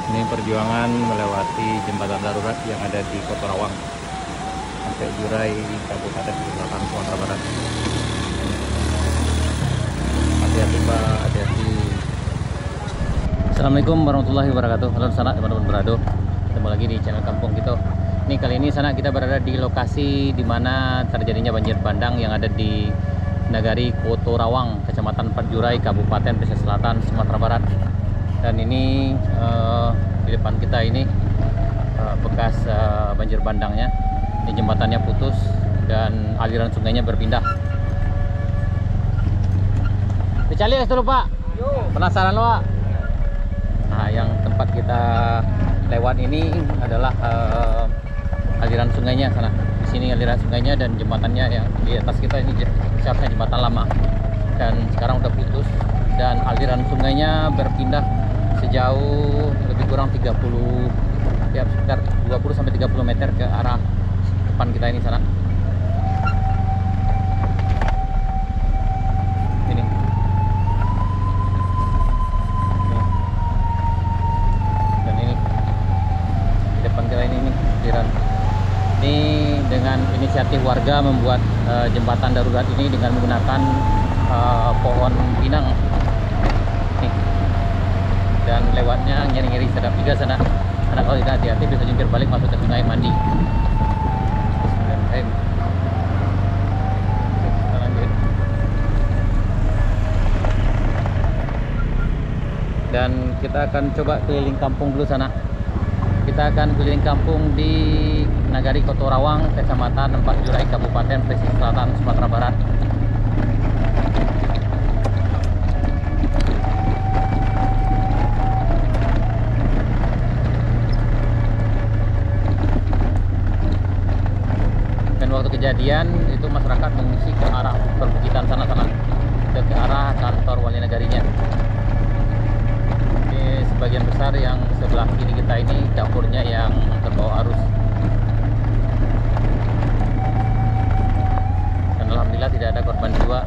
Ini perjuangan melewati jembatan darurat yang ada di Kota Rawang sampai Jurai, Kabupaten Selatan Sumatera Barat. Hati-hati Pak, hati-hati. Assalamualaikum warahmatullahi wabarakatuh. Halo sana teman-teman berado. Ketemu lagi di channel Kampung Kita. Ini kali ini sana kita berada di lokasi di mana terjadinya banjir bandang yang ada di Nagari Kota Rawang, Kecamatan Perjurai, Kabupaten Pesisir Selatan, Sumatera Barat. Dan ini di depan kita ini bekas banjir bandangnya. Ini jembatannya putus dan aliran sungainya berpindah. Dicali dulu Pak. Penasaran lo Pak? Nah, yang tempat kita lewat ini adalah aliran sungainya sana. Di sini aliran sungainya dan jembatannya yang di atas kita ini seharusnya jembatan lama. Dan sekarang udah putus dan aliran sungainya berpindah sejauh lebih kurang 30 ya sekitar 20 sampai 30 meter ke arah depan kita ini sana. Ini. Dan ini di depan kita ini aliran. Ini dengan inisiatif warga membuat jembatan darurat ini dengan menggunakan pohon pinang. Nih. Dan lewatnya nyeri-nyeri sedap juga sana. Karena kalau tidak hati-hati bisa jungkir balik masuk ke sungai mandi. Kita lanjut. Dan kita akan coba keliling kampung dulu sana. Kita akan keliling kampung di Nagari Kota Rawang, Kecamatan Perjurai, Kabupaten Pesisir Selatan, Sumatera Barat. Waktu kejadian itu masyarakat mengungsi ke arah perbukitan sana-sana, ke arah kantor wali negarinya. Ini sebagian besar yang sebelah kiri kita ini dapurnya yang terbawa arus. Dan alhamdulillah tidak ada korban jiwa.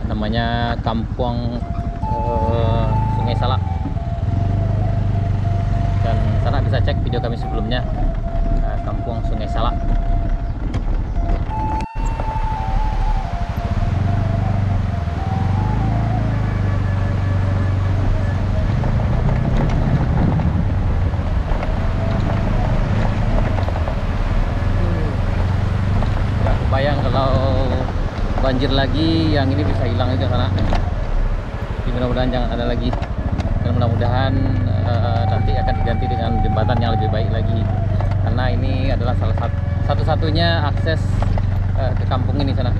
namanya Kampung Sungai Salak. Dan sana bisa cek video kami sebelumnya, Kampung Sungai Salak. Gak kebayang kalau banjir lagi, yang ini bisa hilang aja sana. Jadi mudah-mudahan jangan ada lagi, dan mudah-mudahan nanti akan diganti dengan jembatan yang lebih baik lagi, karena ini adalah salah satu-satunya akses ke kampung ini sana.